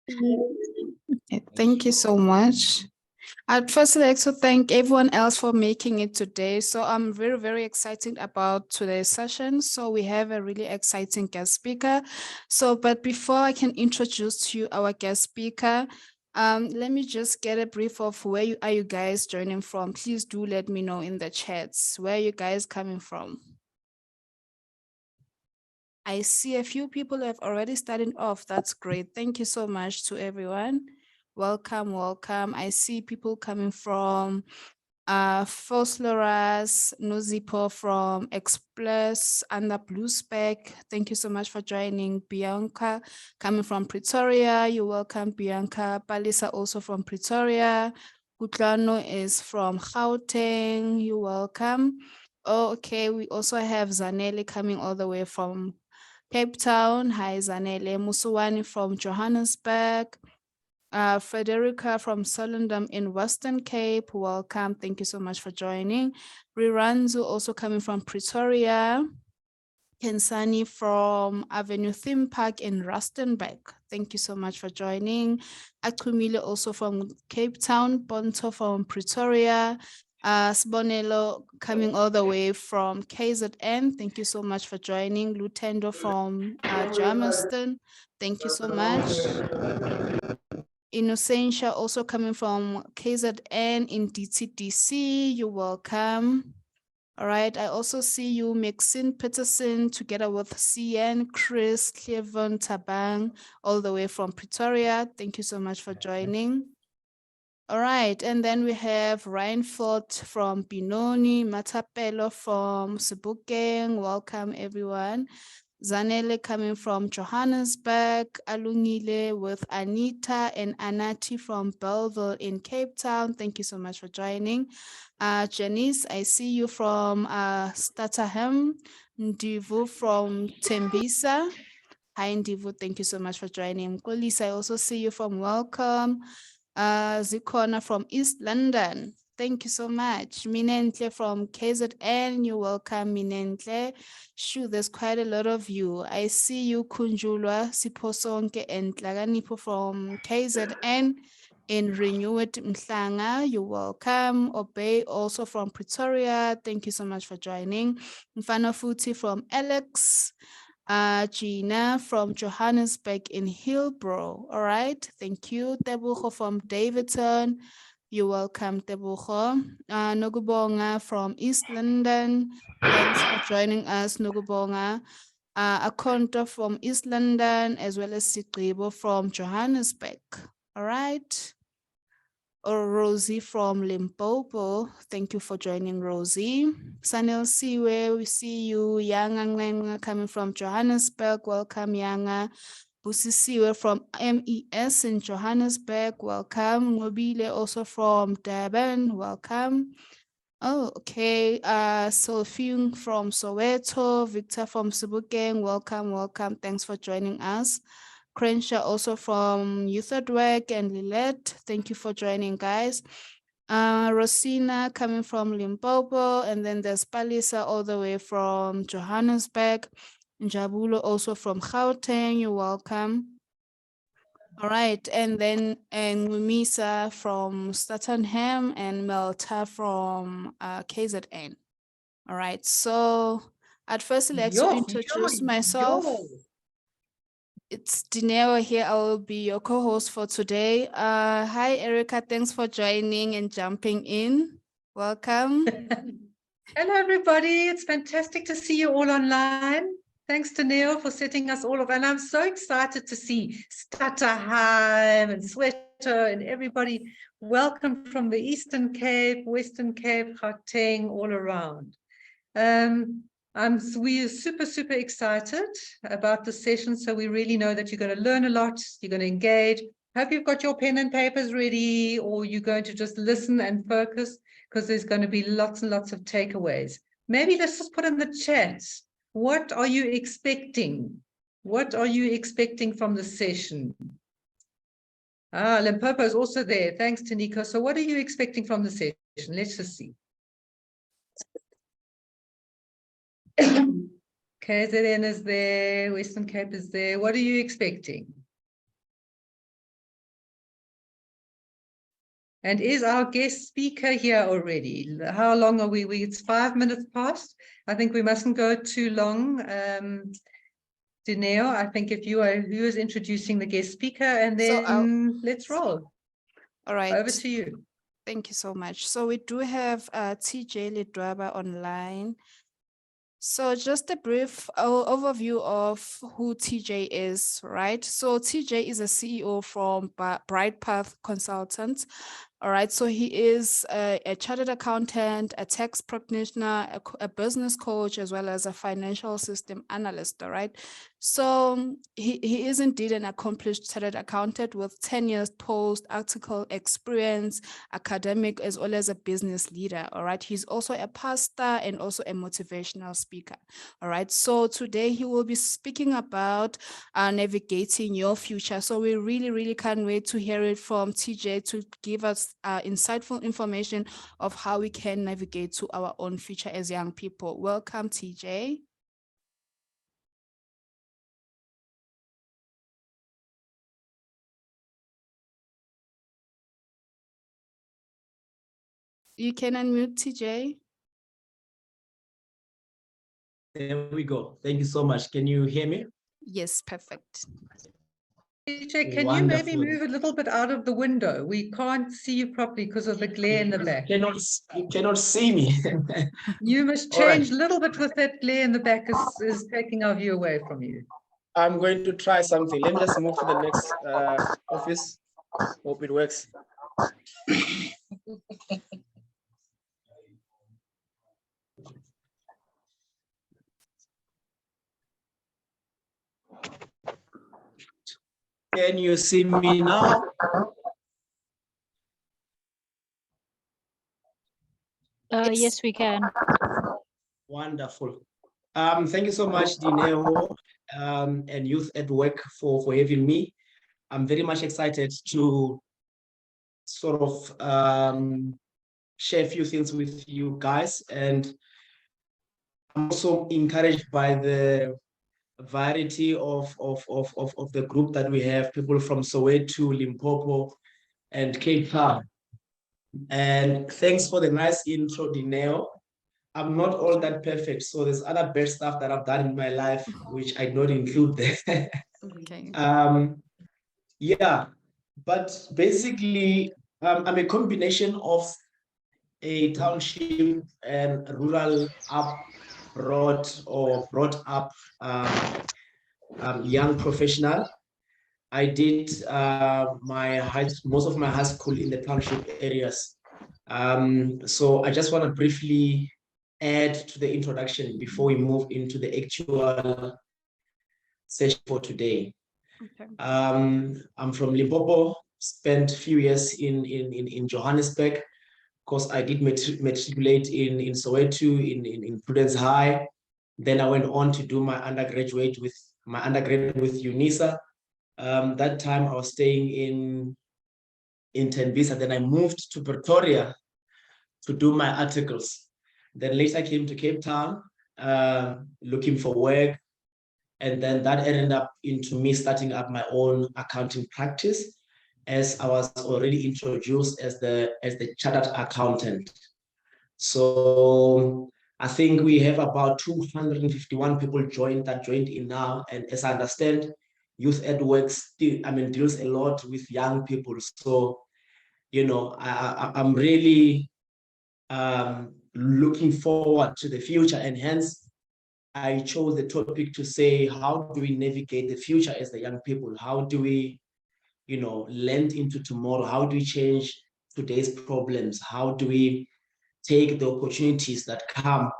Okay, thank you so much. I'd first like to thank everyone else for making it today. So I'm very, very excited about today's session. So we have a really exciting guest speaker. But before I can introduce to you our guest speaker, let me just get a brief of where are you guys joining from. Please do let me know in the chats. Where are you guys coming from? I see a few people have already started off. That's great. Thank you so much to everyone. Welcome, welcome. I see people coming from Fosloras, Nozipo from Express, and the Blue Spec. Thank you so much for joining. Bianca coming from Pretoria. You're welcome, Bianca. Palisa also from Pretoria. Kutlano is from Gauteng. You're welcome. Oh, okay. We also have Zanele coming all the way from Cape Town. Hi, Zanele. Musuwani from Johannesburg. Frederica from Solendam in Western Cape. Welcome. Thank you so much for joining. Riranzu also coming from Pretoria. Kensani from Avenue Theme Park in Rustenburg. Thank you so much for joining. Akumile also from Cape Town. Bonto from Pretoria. Sbonelo coming all the way from KZN. Thank you so much for joining. Lutendo from Germiston. Thank you so much. Innocentia also coming from KZN in DTDC. You're welcome. All right. I also see you, Maxine Peterson, together with CN, Chris, Cleveland, Tabang, all the way from Pretoria. Thank you so much for joining. All right. And then we have Ryan Fort from Binoni, Matapelo from Sebokeng. Welcome, everyone. Zanele coming from Johannesburg, Alungile with Anita and Anati from Belleville in Cape Town. Thank you so much for joining. Janice, I see you from Statahem. Ndivu from Tembisa. Hi, Ndivu. Thank you so much for joining. Kolisa, I also see you from Welcome. Zikona from East London. Thank you so much. Minentle from KZN. You're welcome, Minentle. Sure, there's quite a lot of you. I see you, Kunjulwa, Siposonke, and Tlaganipo from KZN. In Renew It Mhlanga, you're welcome. Obey also from Pretoria. Thank you so much for joining. Mfano Futi from Alex. Gina from Johannesburg in Hillbrow. All right, thank you. Tebucho from Davidson. You're welcome, Tebucho. Nogubonga from East London. Thanks for joining us, Nogubonga. Akonto from East London, as well as Sitribo from Johannesburg. All right. Or Rosie from Limpopo. Thank you for joining, Rosie. Sanel Siwe, we see you. Yanga coming from Johannesburg. Welcome, Yanga. Busi Siwe from MES in Johannesburg. Welcome. Mobile also from Durban. Welcome. Oh, okay. Sophie from Soweto. Victor from Sebokeng. Welcome, welcome. Thanks for joining us. Crenshaw also from Youth at Work and Lilette. Thank you for joining, guys. Rosina coming from Limpopo, and then there's Palisa all the way from Johannesburg. Njabulo also from Gauteng. You're welcome. All right, and then Mumisa from Statenham and Melta from KZN. All right, so I'd first like to introduce myself. It's Dineo here. I will be your co-host for today. Hi, Erica. Thanks for joining and jumping in. Welcome. Hello, everybody. It's fantastic to see you all online. Thanks to Neil for setting us all up. And I'm so excited to see Stataheim and Soweto and everybody. Welcome from the Eastern Cape, Western Cape, Gauteng, all around. We're super, super excited about the session. So we really know that you're going to learn a lot. You're going to engage. Hope you've got your pen and papers ready, or you're going to just listen and focus, because there's going to be lots and lots of takeaways. Maybe let's just put in the chat. What are you expecting? What are you expecting from the session? Limpopo is also there. Thanks to Nico. So what are you expecting from the session? Let's just see. KZN is there, Western Cape is there. What are you expecting? And is our guest speaker here already? How long are we? It's 5 minutes past. I think we mustn't go too long. Dineo, I think if you are, who is introducing the guest speaker, and then let's roll. All right. Over to you. Thank you so much. So we do have TJ Ledwaba online. So just a brief overview of who TJ is, right? So TJ is a CEO from Bright Path Consultants. All right, so he is a chartered accountant, a tax practitioner, a business coach, as well as a financial system analyst, all right? So he is indeed an accomplished chartered accountant with 10 years post-article experience, academic, as well as a business leader, all right? He's also a pastor and also a motivational speaker, all right? So today he will be speaking about navigating your future. So we really, really can't wait to hear it from TJ to give us insightful information of how we can navigate to our own future as young people. Welcome, TJ. You can unmute, TJ. There we go. Thank you so much. Can you hear me? Yes, perfect. TJ, can you maybe move a little bit out of the window? We can't see you properly because of the glare in the back. You cannot see me. You must change a little bit with that glare in the back is taking our view away from you. I'm going to try something. Let me just move to the next office. Hope it works. Can you see me now? Yes, we can. Wonderful. Thank you so much, Dineo, and Youth at Work for having me. I'm very much excited to sort of share a few things with you guys, and I'm also encouraged by the variety of the group that we have, people from Soweto, Limpopo, and Cape Town. And thanks for the nice intro, Dineo. I'm not all that perfect, so there's other bad stuff that I've done in my life, which I don't include there. Okay. Yeah, but basically, I'm a combination of a township and rural brought up young professional. I did most of my high school in the township areas. So I just want to briefly add to the introduction before we move into the actual session for today. Okay. I'm from Limpopo, spent a few years in Johannesburg. Of course, I did matriculate in Soweto, in Prudence High. Then I went on to do my undergraduate with UNISA. That time I was staying in Tembisa. Then I moved to Pretoria to do my articles. Then later I came to Cape Town, looking for work. And then that ended up into me starting up my own accounting practice, as I was already introduced as the chartered accountant. So I think we have about 251 people joined in now. And as I understand, Youth at Work deals a lot with young people. So, I'm really looking forward to the future, and hence I chose the topic to say, how do we navigate the future as the young people? How do we, lend into tomorrow? How do we change today's problems? How do we take the opportunities that come,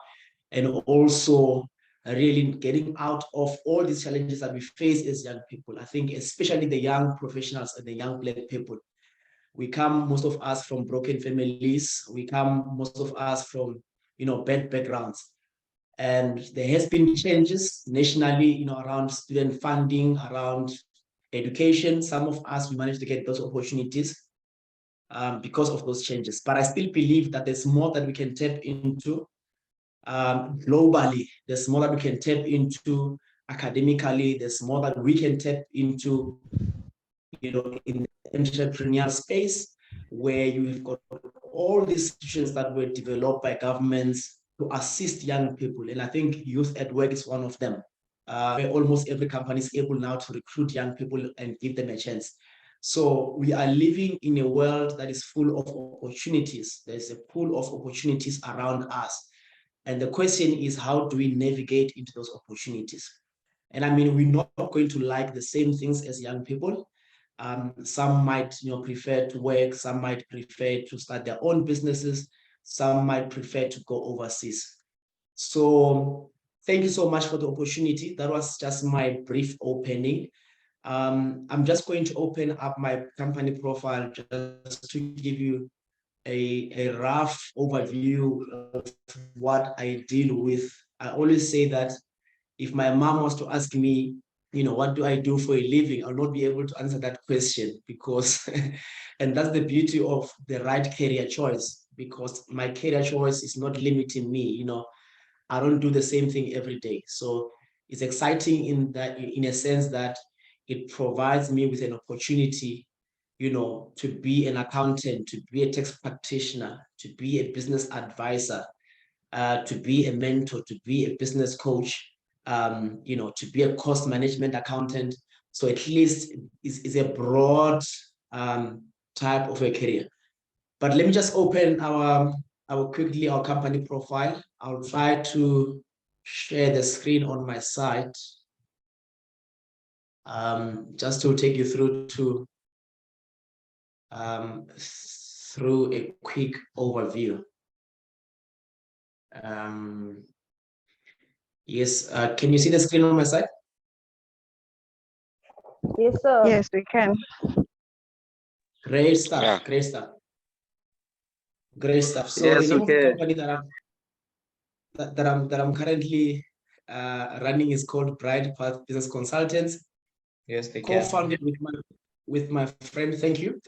and also really getting out of all these challenges that we face as young people? I think especially the young professionals and the young Black people. We come, most of us, from broken families. We come, most of us, from, bad backgrounds. And there has been changes nationally, around student funding, around education. Some of us, we managed to get those opportunities because of those changes. But I still believe that there's more that we can tap into globally. There's more that we can tap into academically. There's more that we can tap into, in the entrepreneurial space. where you've got all these institutions that were developed by governments to assist young people. And I think Youth at Work is one of them, where almost every company is able now to recruit young people and give them a chance. So we are living in a world that is full of opportunities. There's a pool of opportunities around us. And the question is, how do we navigate into those opportunities? And I mean, we're not going to like the same things as young people. Some might, prefer to work. Some might prefer to start their own businesses. Some might prefer to go overseas. So thank you so much for the opportunity. That was just my brief opening. I'm just going to open up my company profile just to give you a rough overview of what I deal with. I always say that if my mom was to ask me, what do I do for a living, I'll not be able to answer that question because, and that's the beauty of the right career choice, because my career choice is not limiting me. I don't do the same thing every day. So it's exciting in a sense that it provides me with an opportunity, to be an accountant, to be a tax practitioner, to be a business advisor, to be a mentor, to be a business coach, to be a cost management accountant. So at least is a broad type of a career. But let me just open our company profile. I'll try to share the screen on my site, just to take you through a quick overview. Yes, can you see the screen on my side? Yes, sir. Yes, we can. Great stuff. Yeah. Great stuff. Great stuff. So Yes, the name of the okay. company that I'm currently running is called Bright Path Business Consultants. Yes, they can. Co-founded with my friend. Thank you.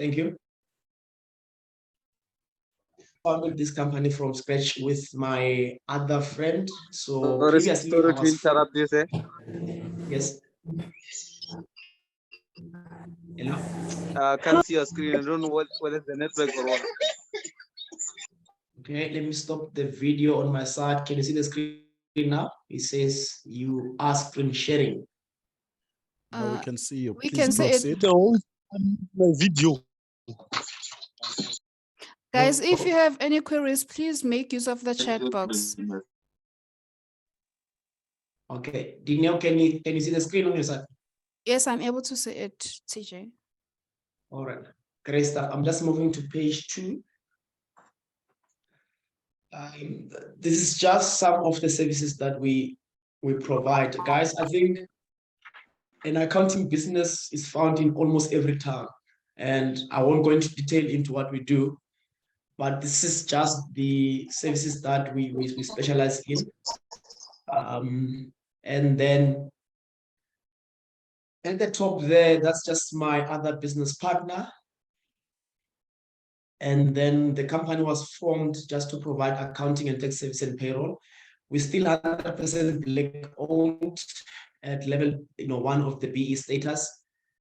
Founded this company from scratch with my other friend. So previously I Sorry to was interrupt you, sir. Yes. Hello. Can't see your screen. I don't know whether the network or what. Okay, let me stop the video on my side. Can you see the screen now? It says you are screen sharing. Now we can see you. We Please can see it. proceed. My video. Guys, if you have any queries, please make use of the chat box. Okay, Daniel, can you see the screen on your side? Yes, I'm able to see it, TJ. All right, great stuff. I'm just moving to page 2. This is just some of the services that we provide. Guys, I think an accounting business is found in almost every town. And I won't go into detail into what we do, but this is just the services that we specialize in. And then at the top there, that's just my other business partner. And then the company was formed just to provide accounting and tax service and payroll. We still 100% Black owned at level 1 of the BE status.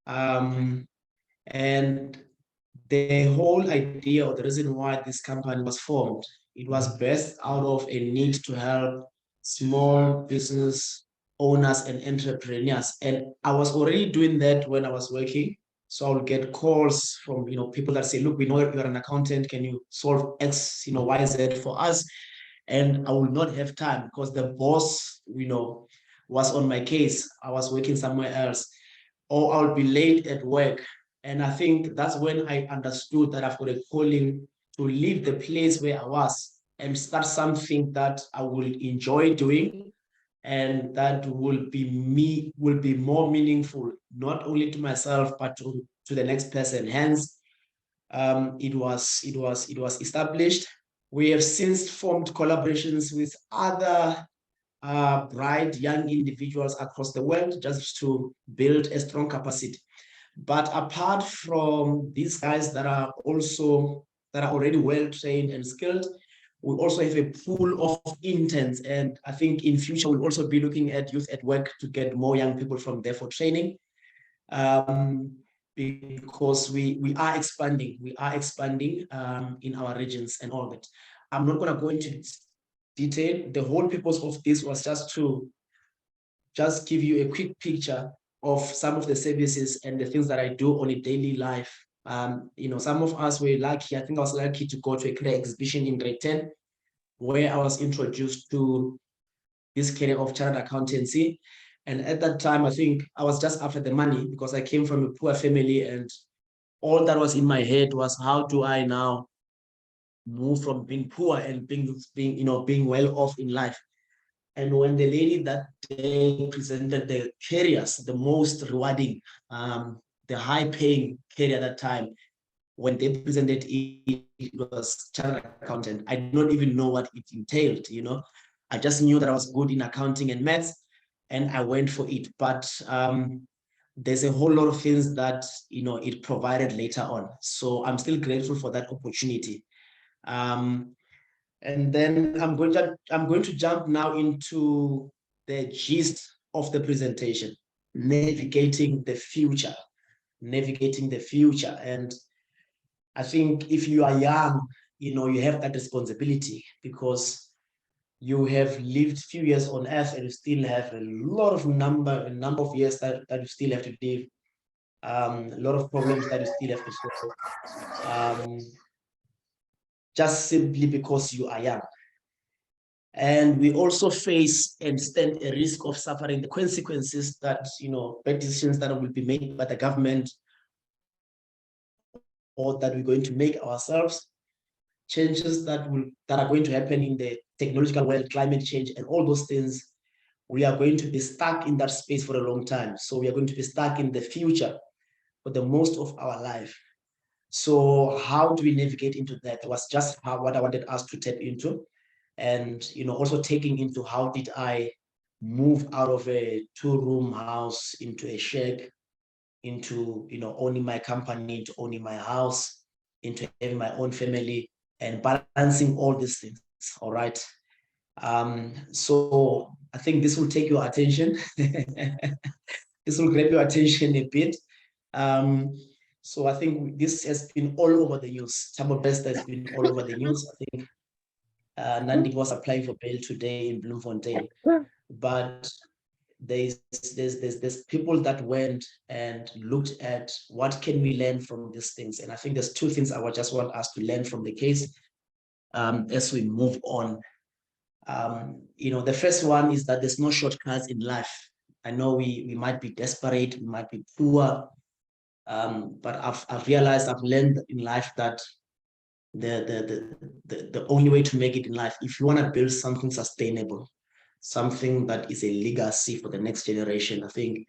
And the whole idea or the reason why this company was formed, it was birthed out of a need to help small business owners and entrepreneurs. And I was already doing that when I was working. So I would get calls from people that say, look, we know you're an accountant, can you solve X, Y, Z for us? And I will not have time because the boss, was on my case. I was working somewhere else, or I'll be late at work. And I think that's when I understood that I've got a calling to leave the place where I was and start something that I will enjoy doing, and that will be more meaningful, not only to myself, but to the next person. Hence, it was established. We have since formed collaborations with other bright young individuals across the world just to build a strong capacity. But apart from these guys that are already well trained and skilled, we also have a pool of interns. And I think in future, we'll also be looking at Youth at Work to get more young people from there for training. because we are expanding. We are expanding in our regions and all that. I'm not going to go into detail. The whole purpose of this was just to give you a quick picture of some of the services and the things that I do on a daily life. Some of us were lucky. I think I was lucky to go to a career exhibition in grade 10, where I was introduced to this career of chartered accountancy. And at that time, I think I was just after the money because I came from a poor family, and all that was in my head was, how do I now move from being poor and being well off in life? And when the lady that day presented the careers, the most rewarding, the high-paying career at that time, when they presented it, it was chartered accountant. I did not even know what it entailed. I just knew that I was good in accounting and maths, and I went for it. But there's a whole lot of things that it provided later on. So I'm still grateful for that opportunity. And then I'm going to jump now into the gist of the presentation: navigating the future. And I think if you are young, you have that responsibility, because you have lived few years on earth and you still have a number of years that you still have to live, a lot of problems that you still have to solve, just simply because you are young. And we also face and stand a risk of suffering the consequences that, bad decisions that will be made by the government, or that we're going to make ourselves, changes that are going to happen in the technological world, climate change, and all those things. We are going to be stuck in that space for a long time. So we are going to be stuck in the future for the most of our life. So how do we navigate into that? It was just what I wanted us to tap into. And also taking into how did I move out of a 2-room house into a shack, into owning my company, into owning my house, into having my own family, and balancing all these things. All right. So I think this will take your attention. This will grab your attention a bit. So I think this has been all over the news. Thabo Bester has been all over the news. I think Nandi was applying for bail today in Bloemfontein, but there's people that went and looked at what can we learn from these things. And I think there's 2 things I would just want us to learn from the case as we move on. The first one is that there's no shortcuts in life. I know we might be desperate, we might be poor, but I've realized, I've learned in life that the only way to make it in life, if you want to build something sustainable, something that is a legacy for the next generation, I think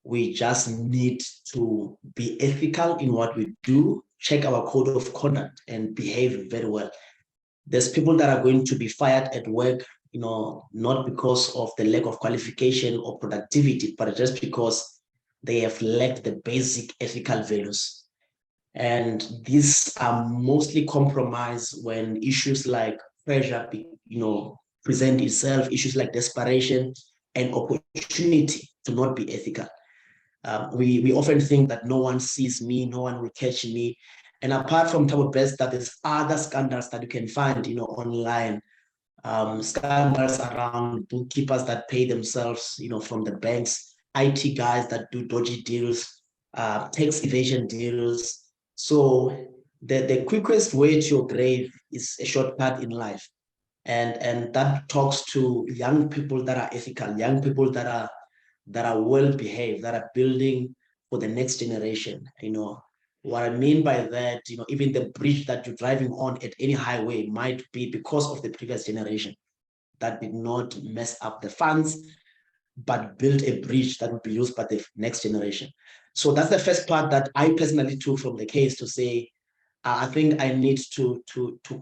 we just need to be ethical in what we do, check our code of conduct, and behave very well. There's people that are going to be fired at work, not because of the lack of qualification or productivity, but just because they have lacked the basic ethical values. And these are mostly compromised when issues like pressure, present itself, issues like desperation and opportunity to not be ethical. We often think that no one sees me, no one will catch me. And apart from Thabo Bester, there's other scandals that you can find, online. Scandals around bookkeepers that pay themselves, from the banks, IT guys that do dodgy deals, tax evasion deals. So the quickest way to your grave is a shortcut in life. And that talks to young people that are ethical, young people that are well behaved, that are building for the next generation. What I mean by that, even the bridge that you're driving on at any highway might be because of the previous generation that did not mess up the funds, but build a bridge that would be used by the next generation. So that's the first part that I personally took from the case, to say, I think I need to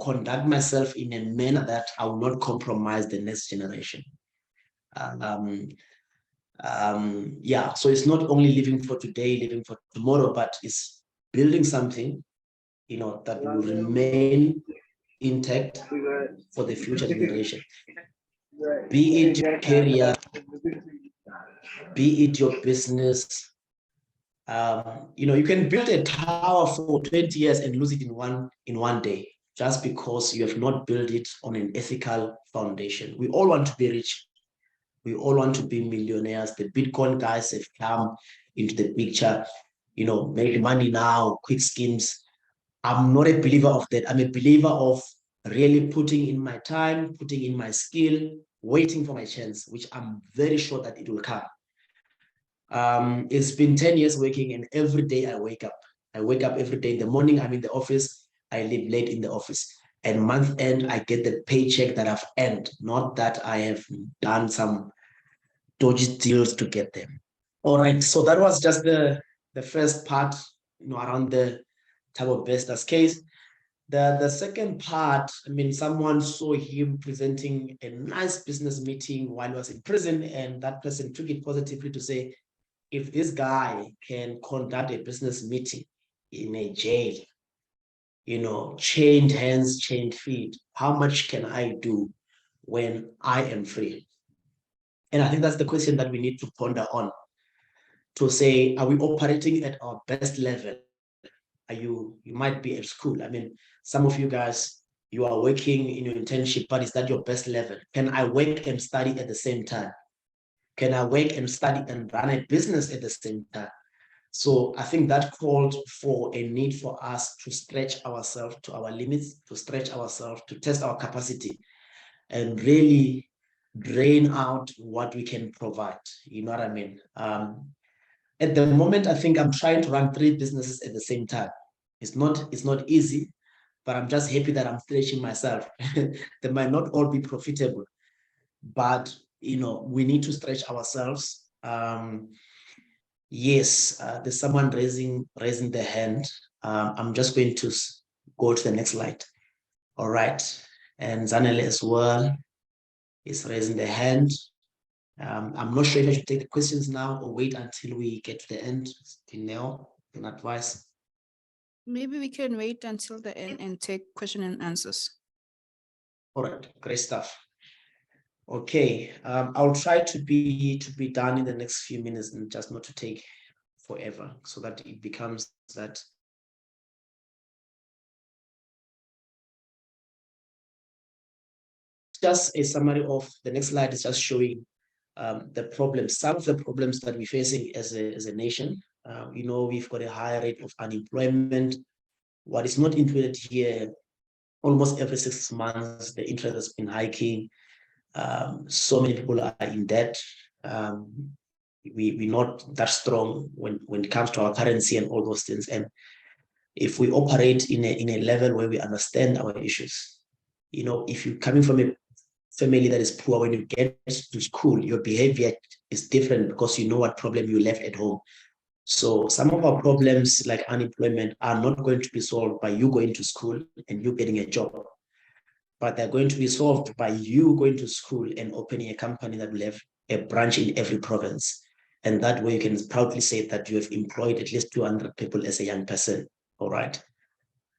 conduct myself in a manner that I will not compromise the next generation. So it's not only living for today, living for tomorrow, but it's building something, that will remain intact for the future generation. Be it your career, be it your business, You can build a tower for 20 years and lose it in one day, just because you have not built it on an ethical foundation. We all want to be rich. We all want to be millionaires. The Bitcoin guys have come into the picture, make money now, quick schemes. I'm not a believer of that. I'm a believer of really putting in my time, putting in my skill, waiting for my chance, which I'm very sure that it will come. It's been 10 years working, and every day I wake up. I wake up every day in the morning, I'm in the office, I leave late in the office. And month end, I get the paycheck that I've earned, not that I have done some dodgy deals to get them. All right, so that was just the first part, around the Thabo Bester's case. The second part, someone saw him presenting a nice business meeting while he was in prison, and that person took it positively to say, if this guy can conduct a business meeting in a jail, chained hands, chained feet, how much can I do when I am free? And I think that's the question that we need to ponder on, to say, are we operating at our best level? You might be at school. Some of you guys, you are working in your internship, but is that your best level? Can I work and study at the same time? Can I work and study and run a business at the same time? So I think that called for a need for us to stretch ourselves to our limits, to stretch ourselves, to test our capacity, and really drain out what we can provide. You know what I mean? At the moment, I think I'm trying to run 3 businesses at the same time. It's not easy, but I'm just happy that I'm stretching myself. They might not all be profitable, but we need to stretch ourselves. Yes, there's someone raising the hand. I'm just going to go to the next slide. All right, and Zanele as well is raising the hand. I'm not sure if I should take the questions now or wait until we get to the end. Tineo, an advice. Maybe we can wait until the end and take question and answers. All right, great stuff. Okay, I'll try to be done in the next few minutes and just not to take forever, so that it becomes that. Just a summary of the next slide is just showing the problems, some of the problems that we're facing as a nation. We've got a high rate of unemployment. What is not included here, almost every 6 months, the interest has been hiking. So many people are in debt. We're not that strong when it comes to our currency and all those things. And if we operate in a level where we understand our issues, if you're coming from a family that is poor, when you get to school, your behavior is different because you know what problem you left at home. So some of our problems like unemployment are not going to be solved by you going to school and you getting a job, but they're going to be solved by you going to school and opening a company that will have a branch in every province. And that way you can proudly say that you have employed at least 200 people as a young person. All right.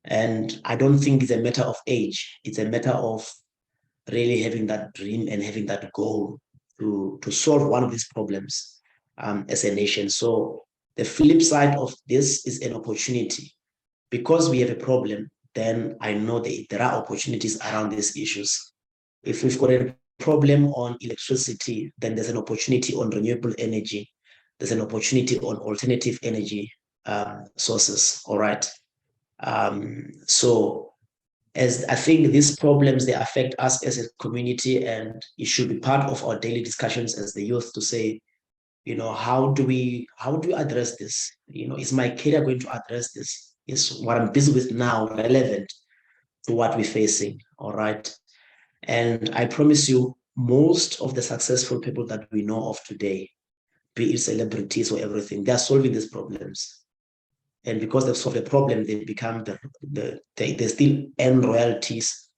And I don't think it's a matter of age. It's a matter of really having that dream and having that goal to solve one of these problems as a nation. So the flip side of this is an opportunity. Because we have a problem, then I know that there are opportunities around these issues. If we've got a problem on electricity, then there's an opportunity on renewable energy. There's an opportunity on alternative energy sources. All right. So as I think these problems, they affect us as a community, and it should be part of our daily discussions as the youth to say, how do we address this? Is my career going to address this? Is what I'm busy with now relevant to what we're facing? All right. And I promise you, most of the successful people that we know of today, be it celebrities or everything, they're solving these problems. And because they've solved the problem, they become they still earn royalties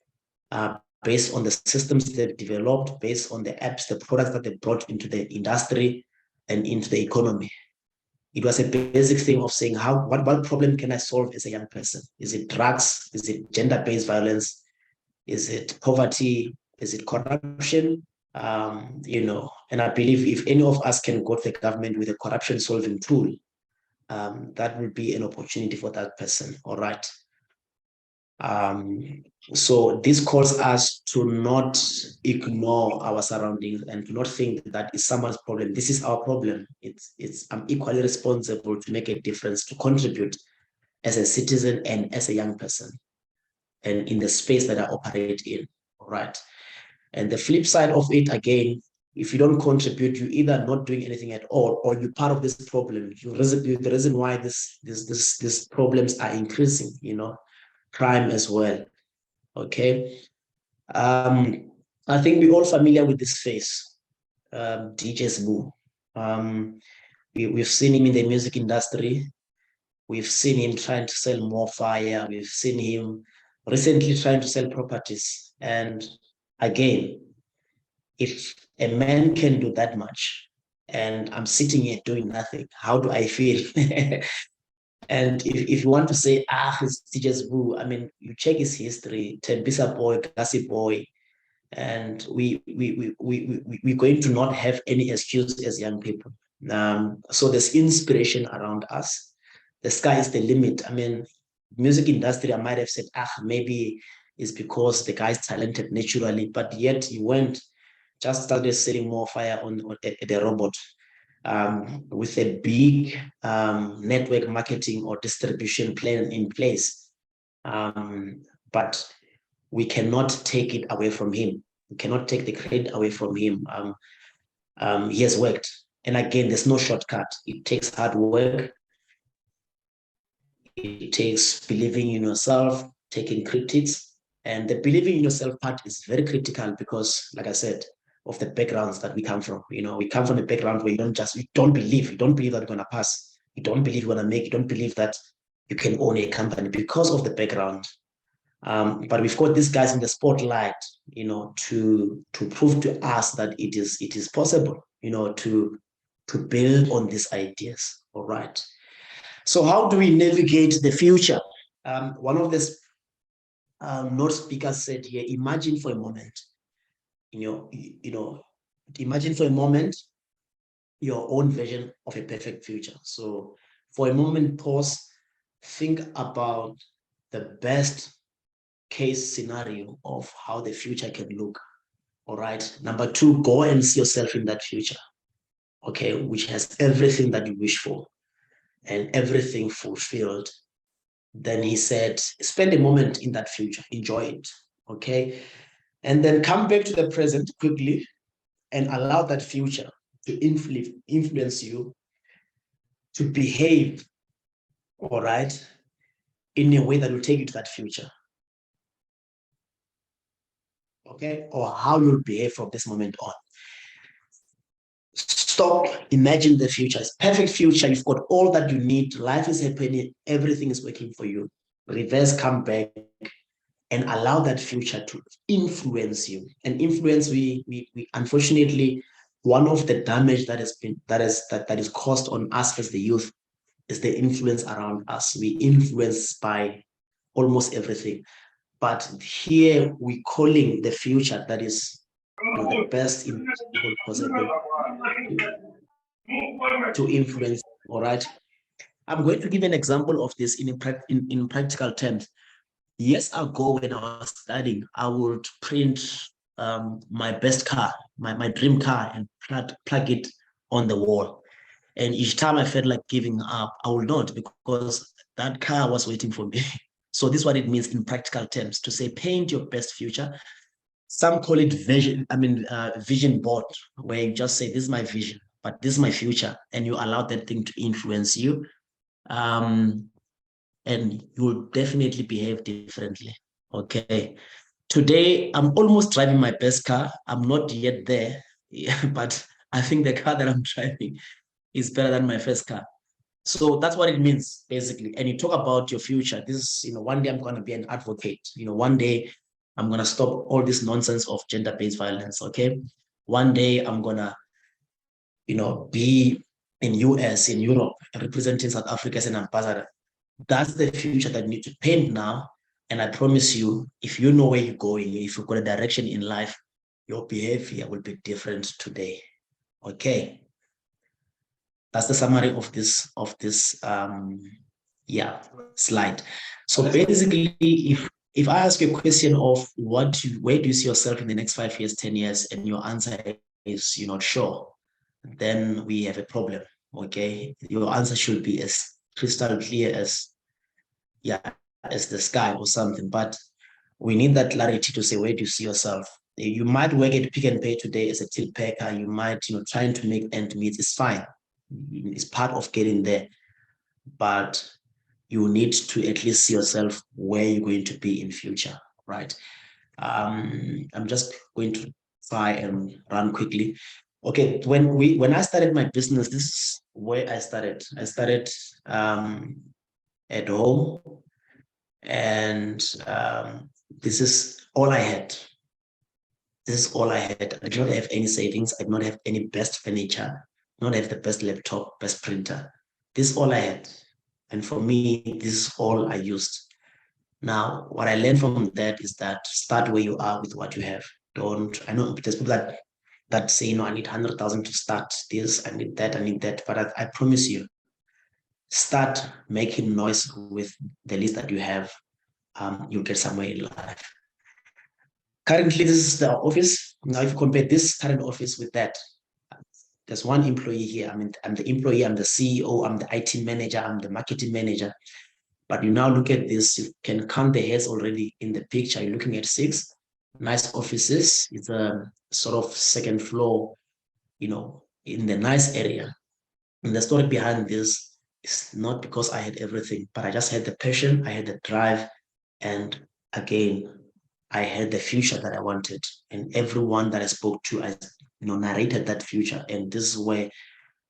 based on the systems they've developed, based on the apps, the products that they brought into the industry and into the economy. It was a basic thing of saying, what problem can I solve as a young person? Is it drugs? Is it gender-based violence? Is it poverty? Is it corruption? And I believe if any of us can go to the government with a corruption solving tool, that will be an opportunity for that person. All right. So this calls us to not ignore our surroundings and to not think that is someone's problem. This is our problem. I'm equally responsible to make a difference, to contribute as a citizen and as a young person, and in the space that I operate in. All right. And the flip side of it, again, if you don't contribute, you're either not doing anything at all, or you're part of this problem. You're the reason why these problems are increasing, crime as well. Okay. I think we're all familiar with this face, DJ Ledwaba. We've seen him in the music industry. We've seen him trying to sell more fire. We've seen him recently trying to sell properties. And again, if a man can do that much and I'm sitting here doing nothing, how do I feel? And if you want to say, it's TJ Ledwaba, I mean, you check his history, Tembisa boy, Kasi boy, and we're going to not have any excuse as young people. So there's inspiration around us. The sky is the limit. I mean, music industry, I might have said, maybe it's because the guy's talented naturally, but yet he went, just started setting more fire on the robot with a big network marketing or distribution plan in place. But we cannot take it away from him. We cannot take the credit away from him. He has worked. And again, there's no shortcut. It takes hard work. It takes believing in yourself, taking critics. And the believing in yourself part is very critical because, like I said, of the backgrounds that we come from. We come from a background where you don't believe that you're going to pass. You don't believe you're going to make, you don't believe that you can own a company because of the background. But we've got these guys in the spotlight, to prove to us that it is possible, to build on these ideas. All right. So how do we navigate the future? One of the note speakers said here, imagine for a moment, imagine for a moment your own version of a perfect future. So for a moment, pause, think about the best case scenario of how the future can look. All right. Number 2, go and see yourself in that future. Okay, which has everything that you wish for and everything fulfilled. Then he said, spend a moment in that future, enjoy it. Okay. And then come back to the present quickly and allow that future to influence you to behave, all right, in a way that will take you to that future. Okay, or how you'll behave from this moment on. Stop, imagine the future. It's perfect future. You've got all that you need. Life is happening. Everything is working for you. Reverse, come back, and allow that future to influence you. And influence, we unfortunately, one of the damage that is caused on us as the youth is the influence around us. We influence by almost everything. But here we're calling the future that is the best possible to influence. All right. I'm going to give an example of this in practical terms. Years ago, when I was studying, I would print my best car, my dream car, and plug it on the wall. And each time I felt like giving up, I would not, because that car was waiting for me. So this is what it means in practical terms, to say paint your best future. Some call it vision board, where you just say, this is my vision, but this is my future. And you allow that thing to influence you. And you will definitely behave differently. Okay. Today, I'm almost driving my best car. I'm not yet there, but I think the car that I'm driving is better than my first car. So that's what it means, basically. And you talk about your future. This is, one day I'm going to be an advocate. One day I'm going to stop all this nonsense of gender-based violence, okay? One day I'm going to, be in US, in Europe, representing South Africa as an ambassador. That's the future that you need to paint now. And I promise you, if you know where you're going, if you've got a direction in life, your behavior will be different today, okay? that's the summary of this slide. So basically, if I ask you a question of where do you see yourself in the next 5 years, 10 years, and your answer is you're not sure, then we have a problem. Okay, your answer should be as crystal clear as the sky or something. But we need that clarity to say, where do you see yourself? You might work at Pick and Pay today as a till packer. You might, trying to make ends meet. It's fine. It's part of getting there. But you need to at least see yourself where you're going to be in future, right? I'm just going to try and run quickly. Okay, when I started my business, this is where I started. I started at home, and this is all I had. This is all I had. I did not have any savings. I did not have any best furniture. Not have the best laptop, best printer. This is all I had. And for me, this is all I used. Now, what I learned from that is that start where you are with what you have. I know there's people that say, I need 100,000 to start this, I need that. But I promise you, start making noise with the list that you have. You'll get somewhere in life. Currently, this is the office. Now, if you compare this current office with that, there's one employee here. I'm the employee, I'm the CEO, I'm the IT manager, I'm the marketing manager. But you now look at this, you can count the heads already in the picture. You're looking at 6 nice offices. It's a sort of second floor, in the nice area. And the story behind this is not because I had everything, but I just had the passion, I had the drive, and again, I had the future that I wanted. And everyone that I spoke to, I narrated that future. And this is where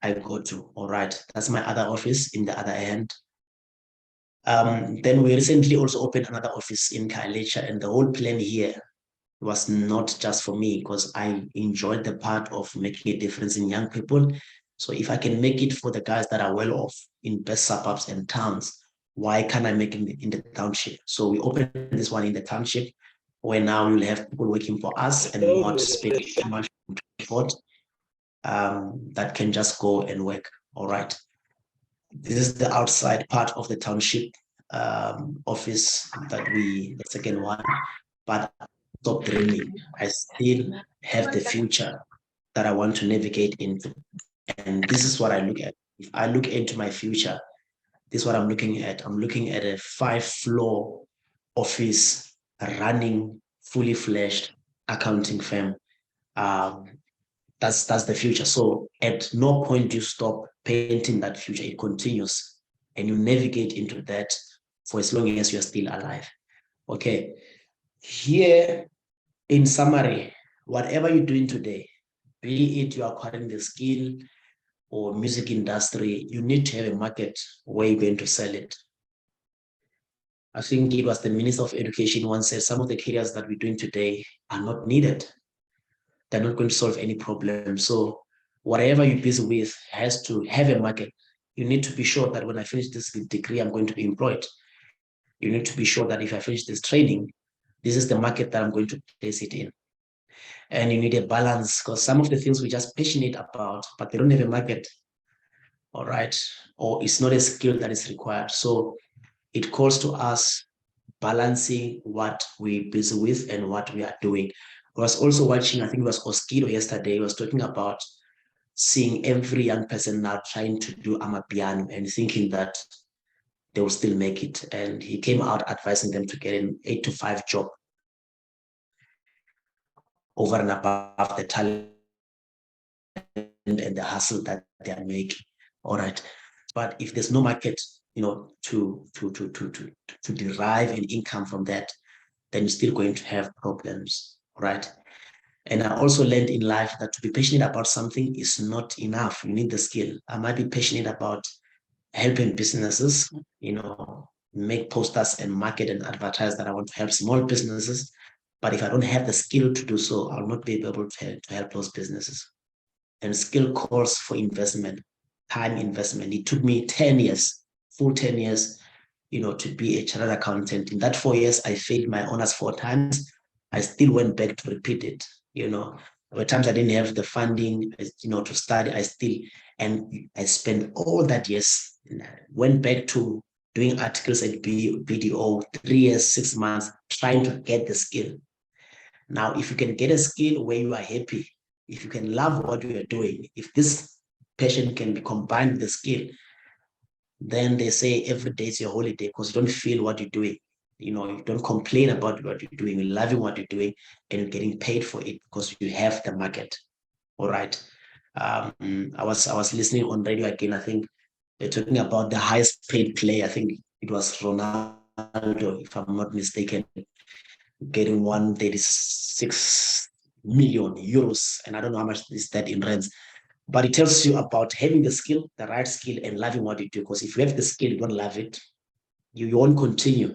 I go to. All right, that's my other office in the other hand. Then we recently also opened another office in Khayelitsha, and the whole plan here was not just for me, because I enjoyed the part of making a difference in young people. So if I can make it for the guys that are well off in best suburbs and towns, why can't I make it in the township? So we opened this one in the township, where now you'll have people working for us and not spending too much effort, that can just go and work. All right. This is the outside part of the township office the second one, but stop dreaming. I still have the future that I want to navigate into. And this is what I look at. If I look into my future, this is what I'm looking at. I'm looking at a 5-floor office running fully fledged accounting firm. That's the future. So at no point do you stop painting that future. It continues, and you navigate into that for as long as you're still alive. Okay. Here, in summary, whatever you're doing today, be it you are acquiring the skill or music industry, you need to have a market where you're going to sell it. I think it was the Minister of Education once said some of the careers that we're doing today are not needed. They're not going to solve any problem. So whatever you're busy with has to have a market. You need to be sure that when I finish this degree, I'm going to be employed. You need to be sure that if I finish this training, this is the market that I'm going to place it in. And you need a balance, because some of the things we're just passionate about, but they don't have a market. All right. Or it's not a skill that is required. So it calls to us balancing what we're busy with and what we are doing. I was also watching, I think it was Oskido yesterday, he was talking about seeing every young person now trying to do amapiano and thinking that they will still make it. And he came out advising them to get an 8-to-5 job over and above the talent and the hustle that they are making. All right. But if there's no market, to derive an income from that, then you're still going to have problems, right? And I also learned in life that to be passionate about something is not enough. You need the skill. I might be passionate about helping businesses, make posters and market and advertise that I want to help small businesses. But if I don't have the skill to do so, I'll not be able to help those businesses. And skill calls for investment, time investment. It took me 10 years, full 10 years, to be a chartered accountant. In that 4 years, I failed my honors 4 times. I still went back to repeat it, There were times I didn't have the funding, to study. I spent all that years, and I went back to doing articles at BDO, 3 years, 6 months, trying to get the skill. Now, if you can get a skill where you are happy, if you can love what you are doing, if this passion can be combined with the skill, then they say every day is your holiday because you don't feel what you're doing. You don't complain about what you're doing, you're loving what you're doing, and you're getting paid for it because you have the market. All right. I was listening on radio again. I think they're talking about the highest paid player. I think it was Ronaldo, if I'm not mistaken, getting 136 million euros. And I don't know how much is that in rands. But it tells you about having the skill, the right skill, and loving what you do. Because if you have the skill, you don't love it, you won't continue.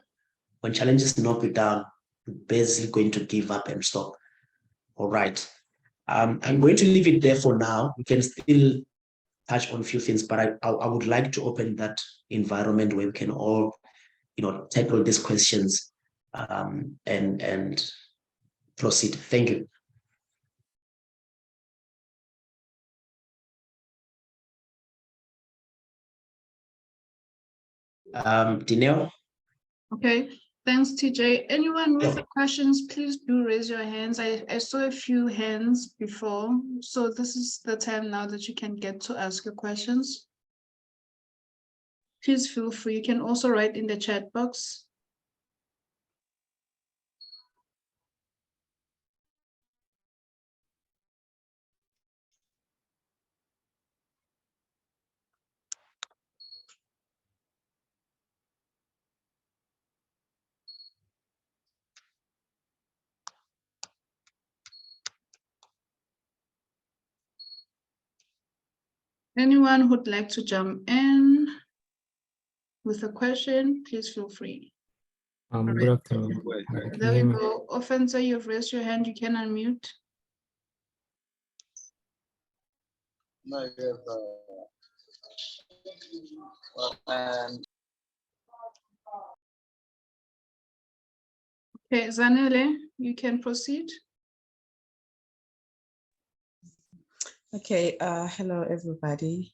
When challenges knock you down, you're basically going to give up and stop. All right. I'm going to leave it there for now. We can still touch on a few things, but I would like to open that environment where we can all, tackle these questions and proceed. Thank you. Dineo? Okay, thanks, TJ. Anyone with questions, please do raise your hands. I saw a few hands before, so this is the time now that you can get to ask your questions. Please feel free. You can also write in the chat box. Anyone who'd like to jump in with a question, please feel free. Good afternoon. There we go. Offenser, you've raised your hand. You can unmute. Okay, Zanele, you can proceed. Okay, hello everybody.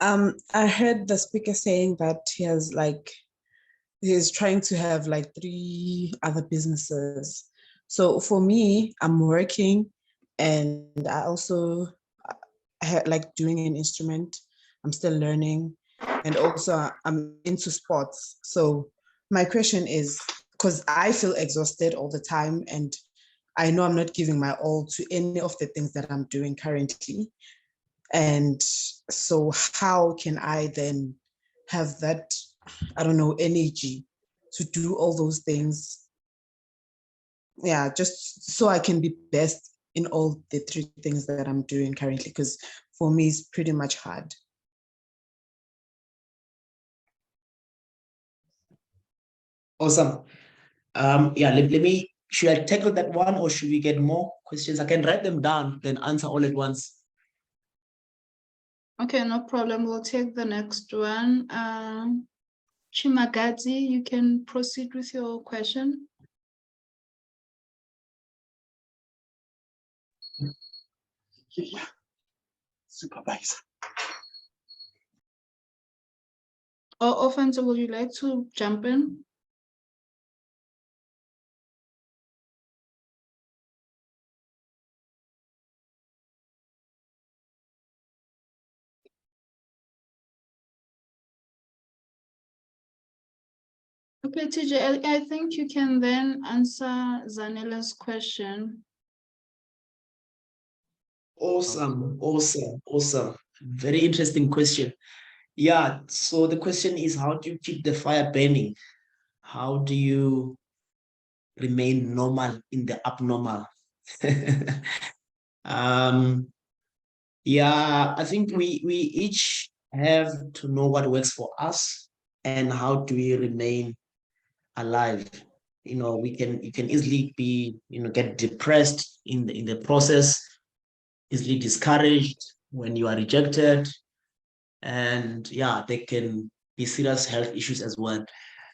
I heard the speaker saying that he's trying to have like 3 other businesses. So for me, I'm working and I also like doing an instrument. I'm still learning, and also I'm into sports. So my question is, because I feel exhausted all the time and I know I'm not giving my all to any of the things that I'm doing currently. And so how can I then have that, I don't know, energy to do all those things? Yeah, just so I can be best in all the 3 things that I'm doing currently, because for me, it's pretty much hard. Awesome. Yeah, let me, should I tackle that one or should we get more questions? I can write them down, then answer all at once. Okay, no problem. We'll take the next one. Chimagazi, you can proceed with your question. Supervisor. Or Offenser, would you like to jump in? Okay, TJ, I think you can then answer Zanela's question. Awesome. Very interesting question. Yeah, so the question is, how do you keep the fire burning? How do you remain normal in the abnormal? Yeah, I think we each have to know what works for us and how do we remain alive. You can easily be, get depressed in the process, easily discouraged when you are rejected, and yeah, there can be serious health issues as well.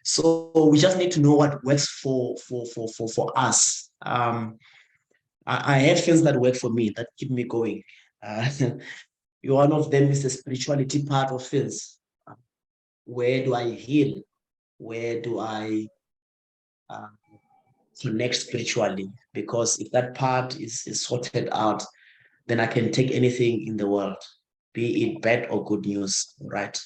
So we just need to know what works for us. I have things that work for me, that keep me going. One of them is the spirituality part of things. Where do I heal? Where do I connect spiritually? Because if that part is sorted out, then I can take anything in the world, be it bad or good news, right?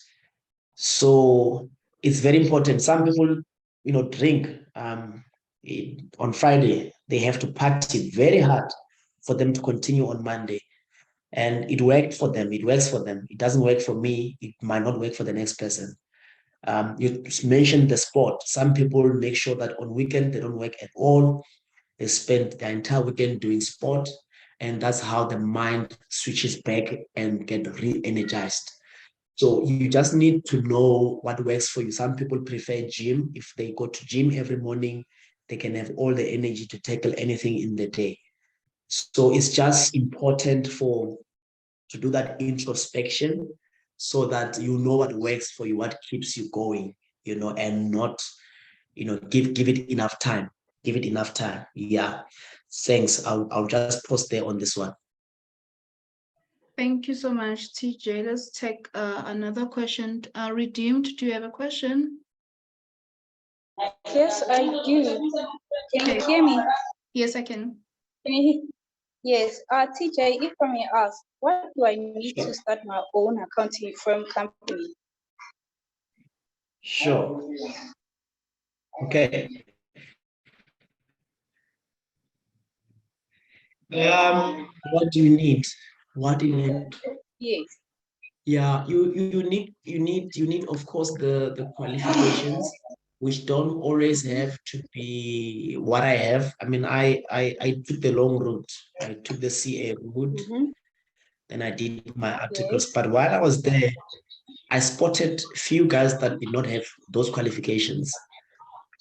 So it's very important. Some people, drink. On Friday, they have to party very hard for them to continue on Monday. And it worked for them. It works for them. It doesn't work for me. It might not work for the next person. You mentioned the sport. Some people make sure that on weekend they don't work at all. They spend the entire weekend doing sport, and that's how the mind switches back and get re-energized. So you just need to know what works for you. Some people prefer gym. If they go to gym every morning, they can have all the energy to tackle anything in the day. So it's just important to do that introspection so that you know what works for you, what keeps you going, and not, give it enough time. Give it enough time. Yeah. Thanks. I'll just post there on this one. Thank you so much, TJ. Let's take another question. Redeemed, do you have a question? Yes, I do. Can you hear me? Yes, I can. Yes, TJ, if I may ask, what do I need to start my own accounting firm company? Sure. Okay. What do you need? What do you need? Yes. Yeah, you need of course the qualifications, which don't always have to be what I have. I mean, I took the long route. I took the CA route, then I did my articles. But while I was there, I spotted few guys that did not have those qualifications,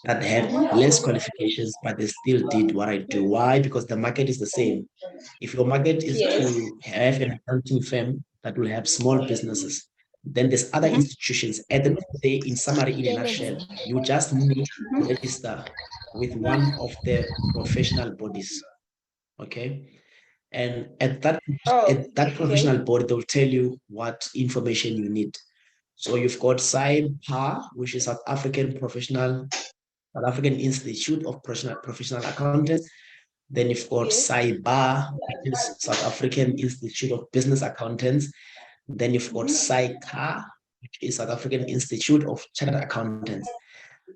that had less qualifications, but they still did what I do. Why? Because the market is the same. If your market is to have an accounting firm that will have small businesses, then there's other institutions. At the end of the day, in summary, in a nutshell, you just need to register with one of the professional bodies. Okay. And at that professional body, they'll tell you what information you need. So you've got SAIPA, which is South African Institute of Professional Accountants. Then you've got SAIBA, which is South African Institute of Business Accountants. Then you've got SAICA, which is South African Institute of Chartered Accountants.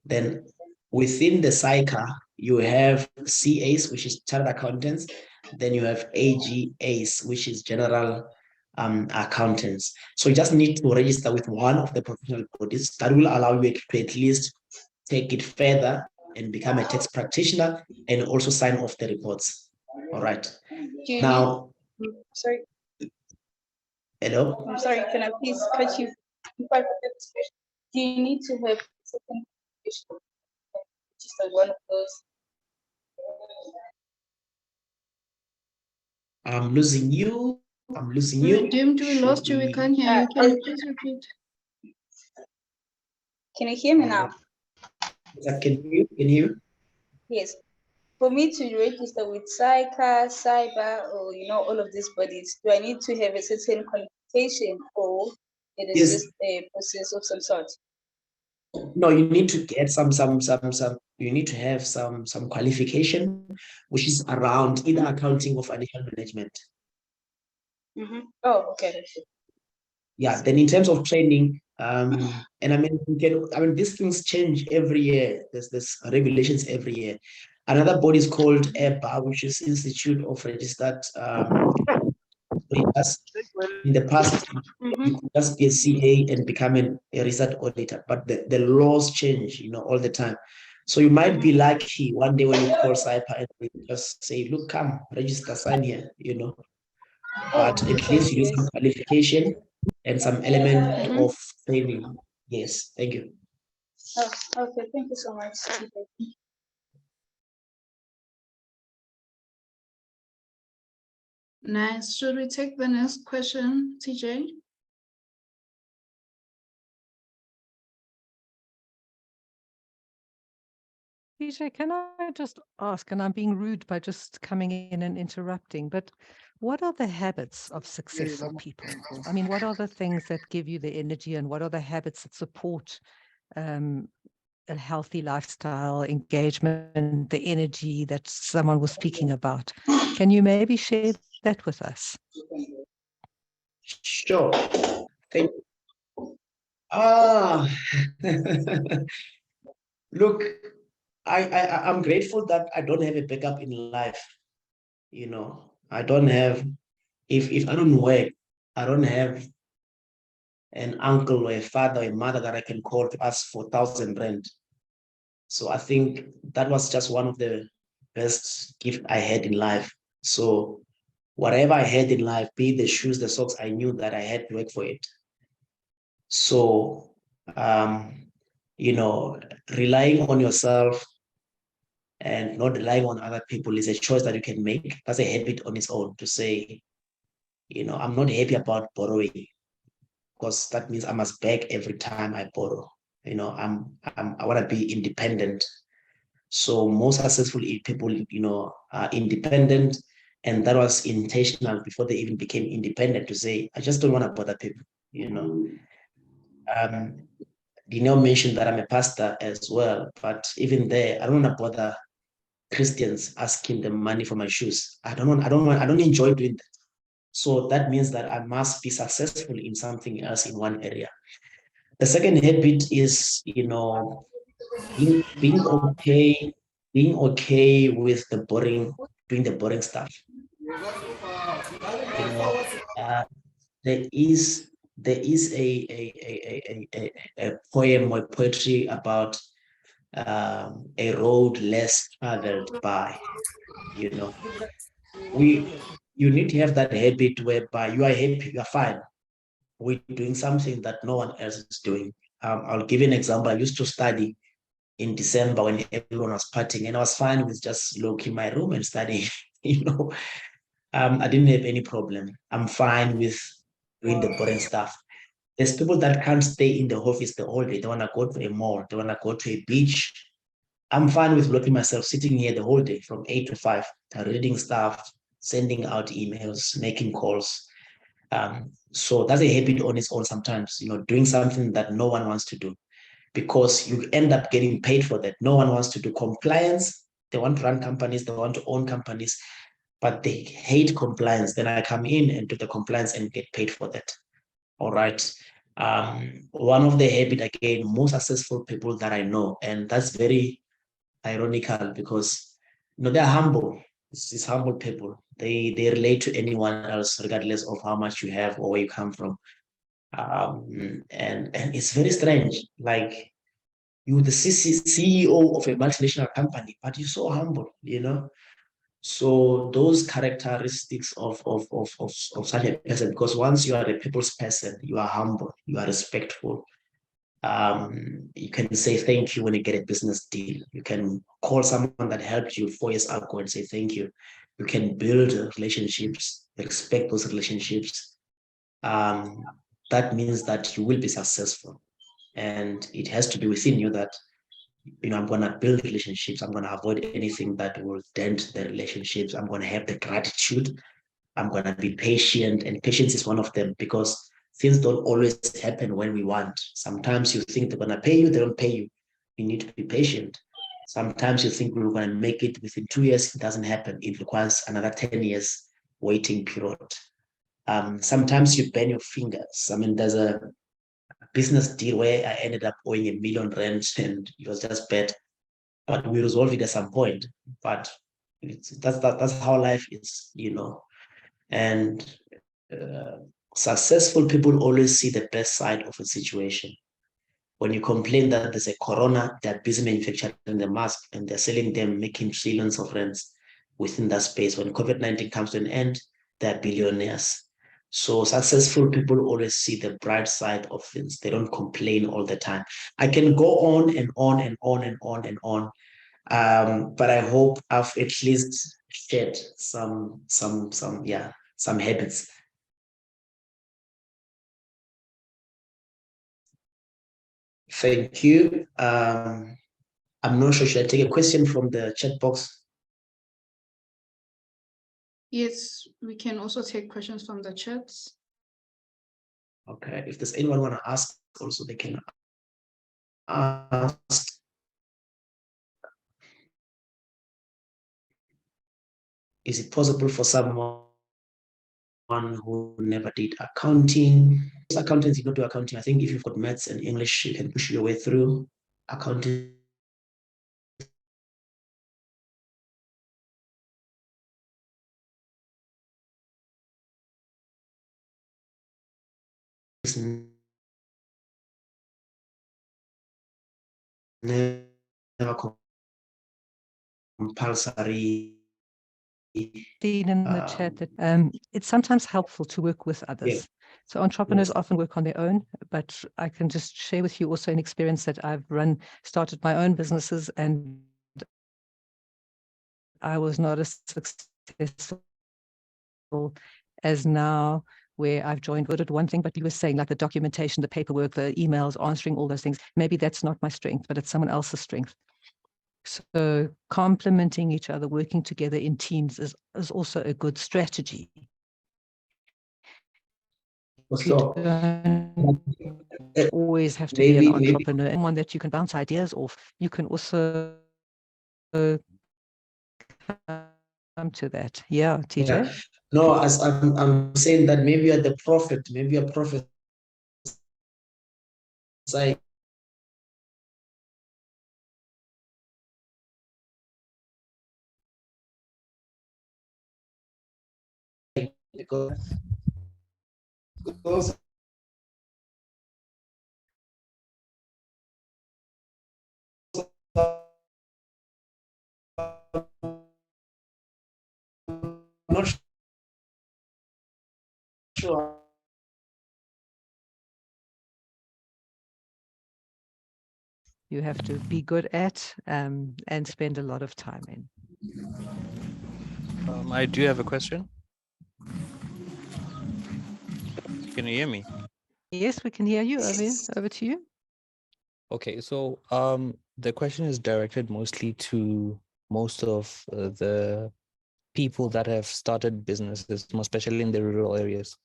Then within the SAICA, you have CAs, which is Chartered Accountants. Then you have AGAs, which is General Accountants. So you just need to register with one of the professional bodies that will allow you to at least take it further and become a tax practitioner and also sign off the reports. All right. Now, sorry. Hello? I'm sorry, can I please cut you? Do you need to have certain qualification, just like one of those? I'm losing you. Redeemed, we lost you. We can't hear you. Can you please repeat? Can you hear me now? Can you hear you? Yes. For me to register with SAICA, CYBER, or all of these bodies, do I need to have a certain qualification, or it is just a process of some sort? No, you need to get some. You need to have some qualification, which is around either accounting or financial management. Oh, okay. Yeah. Then in terms of training, and I mean, these things change every year. There's regulations every year. Another body is called EBA, which is Institute of Registered Auditors. In the past, you could just be a CA and become a registered auditor, but the laws change, all the time. So you might be lucky one day when you call CYPA and they just say, "Look, come register, sign here," But at least you need some qualification and some element of training. Yes, thank you. Oh, okay, thank you so much. Nice. Should we take the next question, TJ? TJ, can I just ask, and I'm being rude by just coming in and interrupting, but what are the habits of successful people? I mean, what are the things that give you the energy, and what are the habits that support a healthy lifestyle, engagement, the energy that someone was speaking about? Can you maybe share that with us? Sure. Thank you. Ah, look, I'm grateful that I don't have a backup in life. You know, I don't have, if I don't work, I don't have an uncle or a father or a mother that I can call to ask for 1,000 rand. So I think that was just one of the best gift I had in life. So whatever I had in life, be it the shoes, the socks, I knew that I had to work for it. So, you know, relying on yourself and not relying on other people is a choice that you can make. That's a habit on its own to say, you know, I'm not happy about borrowing because that means I must beg every time I borrow. You know, I want to be independent. So most successful people, you know, are independent, and that was intentional before they even became independent to say, I just don't want to bother people. You know, Dino mentioned that I'm a pastor as well, but even there, I don't want to bother Christians asking them money for my shoes. I don't enjoy doing that. So that means that I must be successful in something else in one area. The second habit is, you know, being okay with the boring, doing the boring stuff. You know, there is a poem or poetry about a road less traveled by. You know, you need to have that habit whereby you are happy, you are fine. We're doing something that no one else is doing. I'll give you an example. I used to study in December when everyone was partying, and I was fine with just locking my room and studying. You know, I didn't have any problem. I'm fine with doing the boring stuff. There's people that can't stay in the office the whole day. They want to go to a mall. They want to go to a beach. I'm fine with locking myself sitting here the whole day from 8 to 5, reading stuff, sending out emails, making calls. So that's a habit on its own sometimes, you know, doing something that no one wants to do because you end up getting paid for that. No one wants to do compliance. They want to run companies, they want to own companies, but they hate compliance. Then I come in and do the compliance and get paid for that. All right. One of the habit again, most successful people that I know, and that's very ironical because you know they're humble. It's humble people. They relate to anyone else regardless of how much you have or where you come from. And it's very strange. Like you the CEO of a multinational company, but you're so humble, you know. So those characteristics of such a person, because once you are a people's person, you are humble, you are respectful. You can say thank you when you get a business deal. You can call someone that helped you 4 years ago and say thank you. You can build relationships, respect those relationships. That means that you will be successful. And it has to be within you that, you know, I'm going to build relationships. I'm going to avoid anything that will dent the relationships. I'm going to have the gratitude. I'm going to be patient. And patience is one of them because things don't always happen when we want. Sometimes you think they're going to pay you, they don't pay you. You need to be patient. Sometimes you think we're going to make it within 2 years, it doesn't happen. It requires another 10 years waiting period. Sometimes you burn your fingers. I mean, there's a business deal where I ended up owing R1 million and it was just bad, but we resolved it at some point. But that's how life is, you know. And uh, successful people always see the best side of a situation. When you complain that there's a corona, they're busy manufacturing the mask and they're selling them, making trillions of rands within that space. When COVID-19 comes to an end, they're billionaires. So successful people always see the bright side of things. They don't complain all the time. I can go on and on and on and on and on. But I hope I've at least shared some habits. Thank you. I'm not sure, should I take a question from the chat box? Yes, we can also take questions from the chats. Okay, if there's anyone want to ask also, they can ask. Is it possible for someone who never did accounting? Accountants, you don't do accounting. I think if you've got maths and English, you can push your way through. Accounting is never compulsory. Seen in the chat that it's sometimes helpful to work with others. So entrepreneurs often work on their own, but I can just share with you also an experience that I've started my own businesses, and I was not as successful as now, where I've joined with it one thing, but you were saying like the documentation, the paperwork, the emails, answering all those things. Maybe that's not my strength, but it's someone else's strength. So complementing each other, working together in teams is also a good strategy. So, you always have to be an entrepreneur and one that you can bounce ideas off. You can also come to that. Yeah, TJ? Yeah. No, as I'm saying that maybe you're the prophet, maybe a prophet. Because not sure. You have to be good at and spend a lot of time in. I do have a question. Can you hear me? Yes, we can hear you. Over to you. Okay, so the question is directed mostly to most of the people that have started businesses, more especially in the rural areas.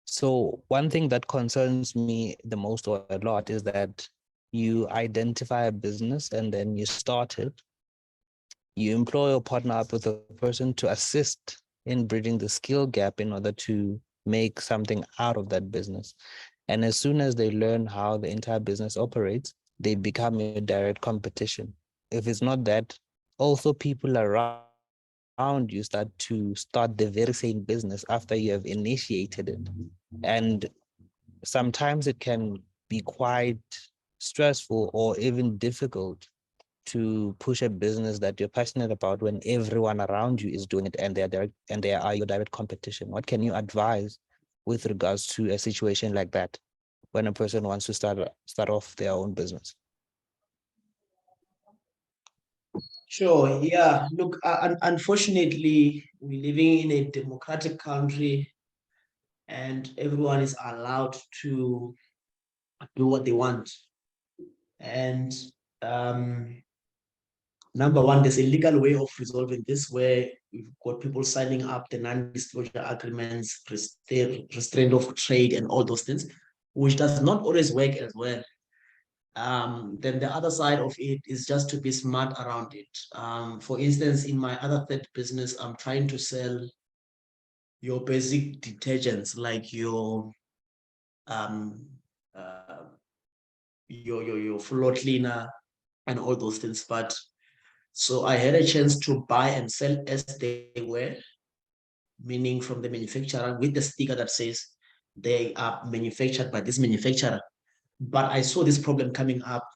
So one thing that concerns me the most or a lot is that you identify a business and then you start it. You employ or partner up with a person to assist in bridging the skill gap in order to make something out of that business. And as soon as they learn how the entire business operates, they become a direct competition. If it's not that, also people around you start the very same business after you have initiated it. And sometimes it can be quite stressful or even difficult to push a business that you're passionate about when everyone around you is doing it and they are your direct competition. What can you advise with regards to a situation like that when a person wants to start off their own business? Sure, yeah. Look, unfortunately, we're living in a democratic country and everyone is allowed to do what they want. And number one, there's a legal way of resolving this where we've got people signing up the non-disclosure agreements, restraint of trade, and all those things, which does not always work as well. Then the other side of it is just to be smart around it. For instance, in my other third business, I'm trying to sell your basic detergents like your your floor cleaner and all those things. But so I had a chance to buy and sell as they were, meaning from the manufacturer with the sticker that says they are manufactured by this manufacturer. But I saw this problem coming up,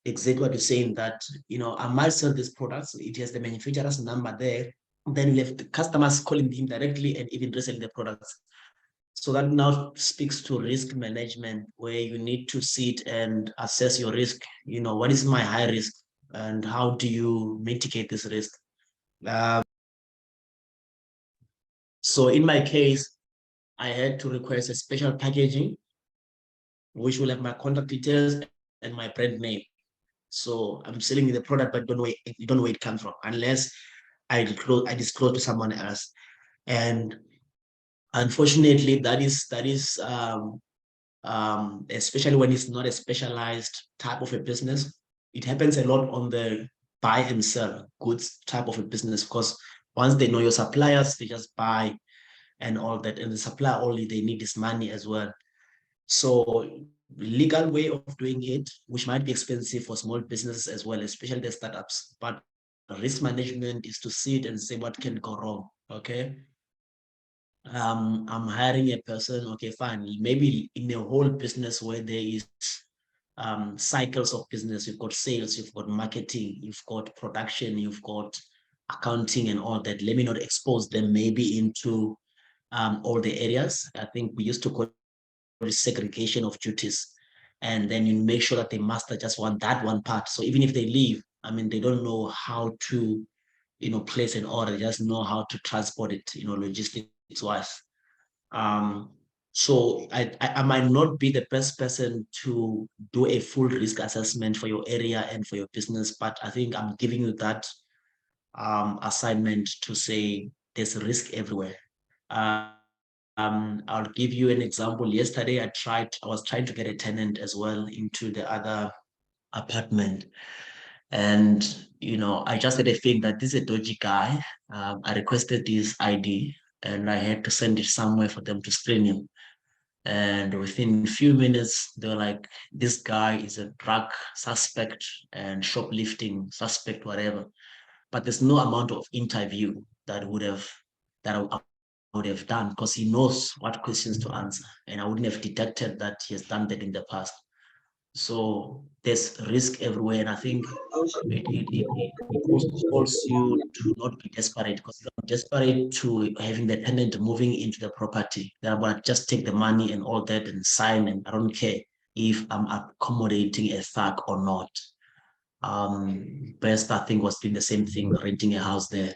exactly what you're saying, that I might sell these products, it has the manufacturer's number there, then you have the customers calling him directly and even reselling the products. So that now speaks to risk management, where you need to sit and assess your risk. What is my high risk and how do you mitigate this risk? So in my case, I had to request a special packaging, which will have my contact details and my brand name. So I'm selling you the product, but you don't know where it comes from unless I disclose to someone else. And unfortunately, that is especially when it's not a specialized type of a business. It happens a lot on the buy and sell goods type of a business, because once they know your suppliers, they just buy and all that. And the supplier only they need this money as well. So legal way of doing it, which might be expensive for small businesses as well, especially the startups. But risk management is to see it and say what can go wrong. Okay. I'm hiring a person, okay, fine. Maybe in a whole business where there is cycles of business, you've got sales, you've got marketing, you've got production, you've got accounting and all that. Let me not expose them maybe into all the areas. I think we used to call it segregation of duties. And then you make sure that they master just that one part. So even if they leave, I mean, they don't know how to, place an order, they just know how to transport it, logistics wise. So I might not be the best person to do a full risk assessment for your area and for your business, but I think I'm giving you that assignment to say there's risk everywhere. I'll give you an example. Yesterday, I was trying to get a tenant as well into the other apartment. And, I just had a feeling that this is a dodgy guy. I requested his ID and I had to send it somewhere for them to screen him. And within a few minutes, they were like, this guy is a drug suspect and shoplifting suspect, whatever. But there's no amount of interview that I would have done, because he knows what questions to answer. And I wouldn't have detected that he has done that in the past. So there's risk everywhere. And I think it also forces you to not be desperate, because if I'm desperate to having the tenant moving into the property, then I'm gonna just take the money and all that and sign, and I don't care if I'm accommodating a thug or not. Best, I think, was doing the same thing, renting a house there.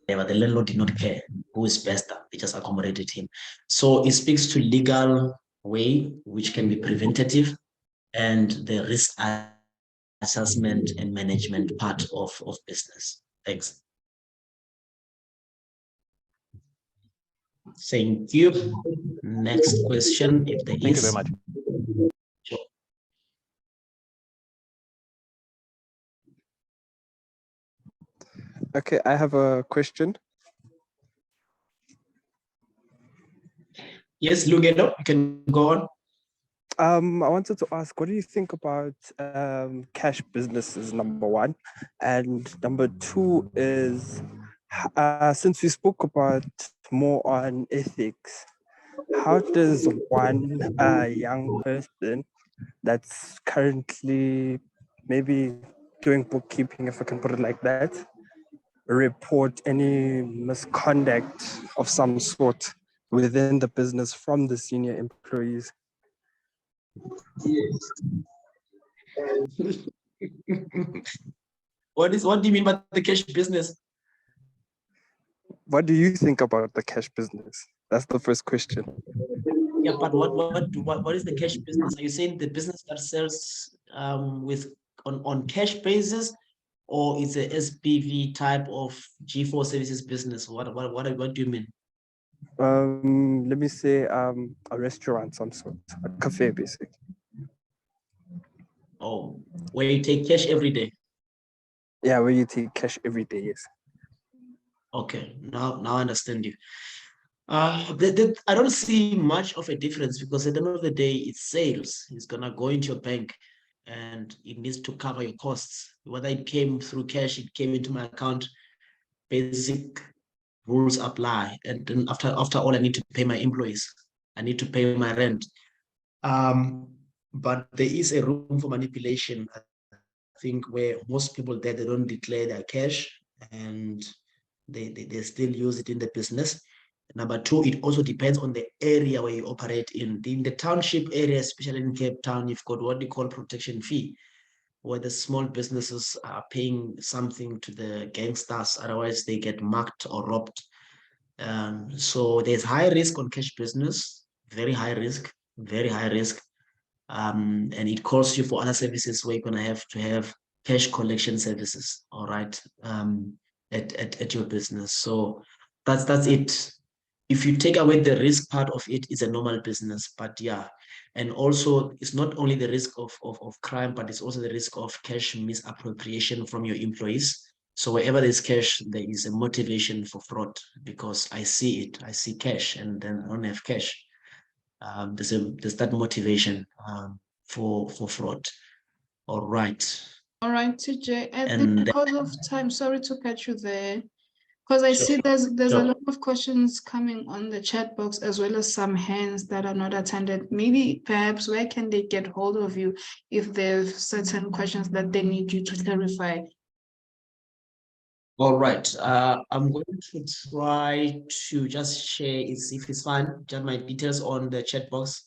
Yeah, but the landlord did not care who is best. They just accommodated him. So it speaks to legal way, which can be preventative, and the risk assessment and management part of business. Thanks. Thank you. Next question, if there is. Thank you very much. Sure. Okay, I have a question. Yes, Lugelo, you can go on. I wanted to ask, what do you think about cash businesses, number one? And number two is, since we spoke about more on ethics, how does one young person that's currently maybe doing bookkeeping, if I can put it like that, report any misconduct of some sort within the business from the senior employees? What do you mean by the cash business? What do you think about the cash business? That's the first question. Yeah, but what is the cash business? Are you saying the business that sells on cash basis, or it's a SPV type of G4 services business? What do you mean? Let me say a restaurant, some sort, a cafe, basically. Oh, where you take cash every day? Yeah, where you take cash every day, yes. Okay, now I understand you. I don't see much of a difference, because at the end of the day, it's sales. It's gonna go into your bank, and it needs to cover your costs. Whether it came through cash, it came into my account, basic rules apply. And then after all, I need to pay my employees. I need to pay my rent. But there is a room for manipulation, I think, where most people there, they don't declare their cash, and they still use it in the business. Number two, it also depends on the area where you operate in. In the township area, especially in Cape Town, you've got what they call protection fee, where the small businesses are paying something to the gangsters, otherwise they get mugged or robbed. So there's high risk on cash business, very high risk, very high risk. And it calls you for other services where you're gonna have to have cash collection services, all right, at your business. So that's it. If you take away the risk part of it, it's a normal business. But yeah, and also it's not only the risk of crime, but it's also the risk of cash misappropriation from your employees. So wherever there's cash, there is a motivation for fraud, because I see it, I see cash, and then I don't have cash. There's that motivation for fraud. All right. All right, TJ. I think And because of time, sorry to cut you there. Because I Sure, see there's a sure. lot of questions coming on the chat box, as well as some hands that are not attended. Maybe perhaps where can they get hold of you if there's certain questions that they need you to clarify? All right. I'm going to try to just share if it's fine, just my details on the chat box.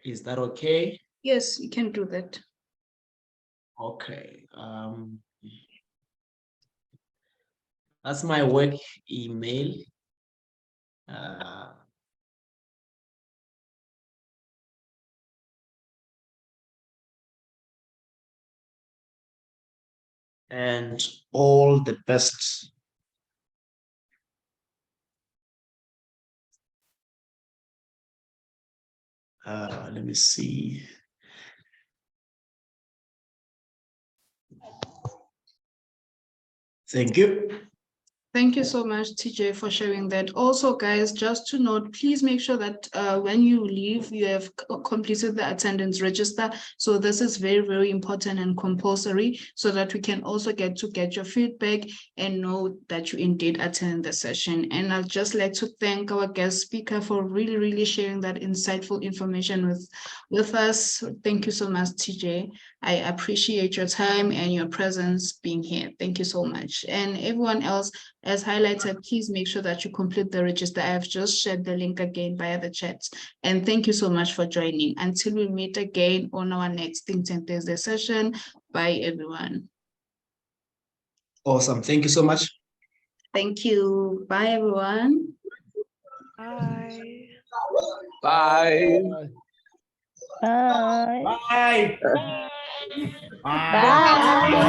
Is that okay? Yes, you can do that. Okay. That's my work email. And all the best. Let me see. Thank you. Thank you so much, TJ, for sharing that. Also, guys, just to note, please make sure that when you leave, you have completed the attendance register. So this is very, very important and compulsory, so that we can also get your feedback and know that you indeed attended the session. And I'd just like to thank our guest speaker for really, really sharing that insightful information with us. Thank you so much, TJ. I appreciate your time and your presence being here. Thank you so much. And everyone else, as highlighted, please make sure that you complete the register. I have just shared the link again via the chat. And thank you so much for joining. Until we meet again on our next Think Tank Thursday session. Bye, everyone. Awesome. Thank you so much. Thank you. Bye, everyone. Bye. Bye. Bye. Bye. Bye.